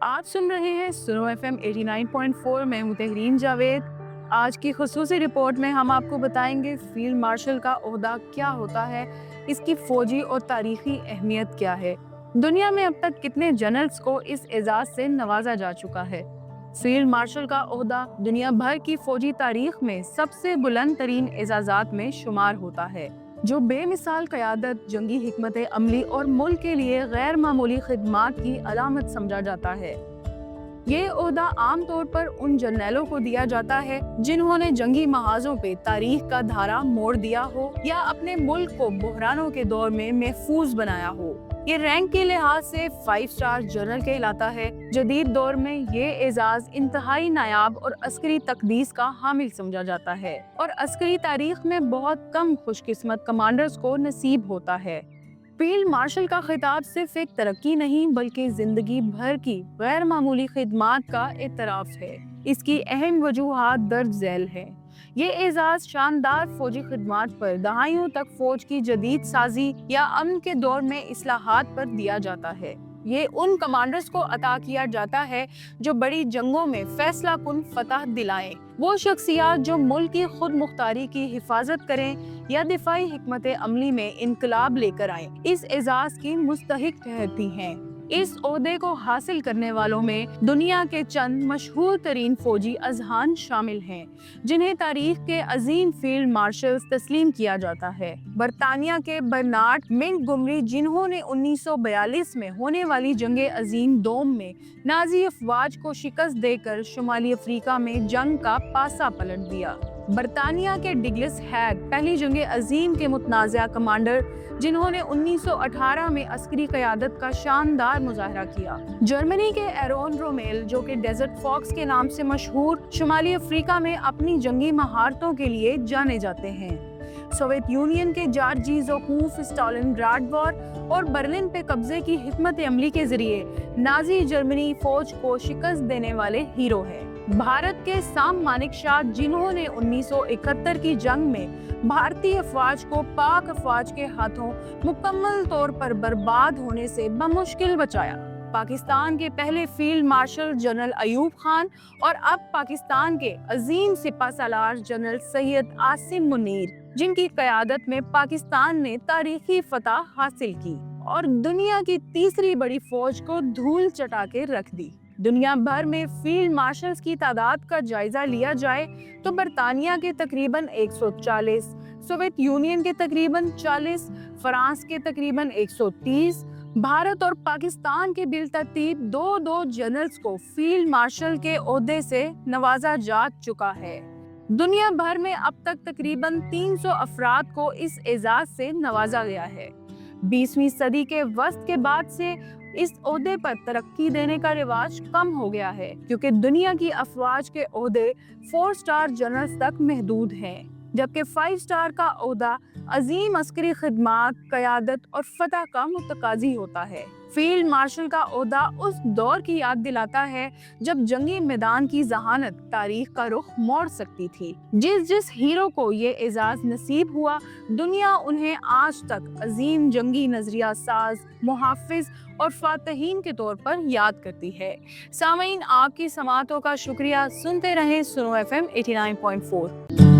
آپ سن رہے ہیں سنو ایف ایم 89.4 میں ہوں تحریم جاوید۔ آج کی خصوصی رپورٹ میں ہم آپ کو بتائیں گے فیلڈ مارشل کا عہدہ کیا ہوتا ہے، اس کی فوجی اور تاریخی اہمیت کیا ہے، دنیا میں اب تک کتنے جنرلز کو اس اعزاز سے نوازا جا چکا ہے۔ فیلڈ مارشل کا عہدہ دنیا بھر کی فوجی تاریخ میں سب سے بلند ترین اعزازات میں شمار ہوتا ہے، جو بے مثال قیادت، جنگی حکمت عملی اور ملک کے لیے غیر معمولی خدمات کی علامت سمجھا جاتا ہے۔ یہ عہدہ عام طور پر ان جرنیلوں کو دیا جاتا ہے جنہوں نے جنگی محاذوں پہ تاریخ کا دھارا موڑ دیا ہو یا اپنے ملک کو بحرانوں کے دور میں محفوظ بنایا ہو۔ یہ رینک کے لحاظ سے 5 اسٹار جنرل کہلاتا ہے۔ جدید دور میں یہ اعزاز انتہائی نایاب اور عسکری تقدیس کا حامل سمجھا جاتا ہے، اور عسکری تاریخ میں بہت کم خوش قسمت کمانڈرز کو نصیب ہوتا ہے۔ فیلڈ مارشل کا خطاب صرف ایک ترقی نہیں بلکہ زندگی بھر کی غیر معمولی خدمات کا اعتراف ہے۔ اس کی اہم وجوہات درج ذیل ہیں۔ یہ اعزاز شاندار فوجی خدمات پر، دہائیوں تک فوج کی جدید سازی یا امن کے دور میں اصلاحات پر دیا جاتا ہے۔ یہ ان کمانڈرز کو عطا کیا جاتا ہے جو بڑی جنگوں میں فیصلہ کن فتح دلائیں، وہ شخصیات جو ملک کی خود مختاری کی حفاظت کریں یا دفاعی حکمت عملی میں انقلاب لے کر آئیں، اس اعزاز کی مستحق ٹھہرتی ہیں۔ اس عہدے کو حاصل کرنے والوں میں دنیا کے چند مشہور ترین فوجی اذہان شامل ہیں جنہیں تاریخ کے عظیم فیلڈ مارشلز تسلیم کیا جاتا ہے۔ برطانیہ کے برنارڈ منٹگومری، جنہوں نے 1942 میں ہونے والی جنگ عظیم دوم میں نازی افواج کو شکست دے کر شمالی افریقہ میں جنگ کا پاسا پلٹ دیا۔ برطانیہ کے ڈگلس ہیگ، پہلی جنگ عظیم کے متنازع کمانڈر جنہوں نے 1918 میں عسکری قیادت کا شاندار مظاہرہ کیا۔ جرمنی کے ایرون رومیل، جو کہ ڈیزرٹ فاکس کے نام سے مشہور، شمالی افریقہ میں اپنی جنگی مہارتوں کے لیے جانے جاتے ہیں۔ سوویت یونین کے جارجی زوکوف اسٹالن گراڈ وار اور برلن پہ قبضے کی حکمت عملی کے ذریعے نازی جرمنی فوج کو شکست دینے والے ہیرو ہیں۔ بھارت کے سام مانک شاہ، جنہوں نے 1971 کی جنگ میں بھارتی افواج کو پاک افواج کے ہاتھوں مکمل طور پر برباد ہونے سے بمشکل بچایا۔ پاکستان کے پہلے field marshal general Ayub Khan, اور اب پاکستان کے عظیم سپہ سالار جنرل سید عاصم منیر، جن کی قیادت میں پاکستان نے تاریخی فتح حاصل کی اور دنیا کی تیسری بڑی فوج کو دھول چٹا کے رکھ دی۔ دنیا بھر میں فیلڈ مارشلز کی تعداد کا جائزہ لیا جائے تو برطانیہ کے تقریباً 140، سوویت یونین کے تقریباً 40، فرانس کے تقریباً 130، بھارت اور پاکستان کے بالترتیب 2 جنرلز کو فیلڈ مارشل کے عہدے سے نوازا جا چکا ہے۔ دنیا بھر میں اب تک تقریباً 300 افراد کو اس اعزاز سے نوازا گیا ہے۔ 20ویں صدی کے وسط کے بعد سے اس عہدے پر ترقی دینے کا رواج کم ہو گیا ہے، کیونکہ دنیا کی افواج کے عہدے 4 اسٹار جنرلز تک محدود ہیں، جبکہ 5 اسٹار کا عہدہ عظیم عسکری خدمات، قیادت اور فتح کا متقاضی ہوتا ہے۔ فیلڈ مارشل کا عہدہ اس دور کی یاد دلاتا ہے جب جنگی میدان کی ذہانت تاریخ کا رخ موڑ سکتی تھی۔ جس ہیرو کو یہ اعزاز نصیب ہوا، دنیا انہیں آج تک عظیم جنگی نظریہ ساز، محافظ اور فاتحین کے طور پر یاد کرتی ہے۔ سامعین، آپ کی سماعتوں کا شکریہ۔ سنتے رہیں سنو ایف ایم 89.4۔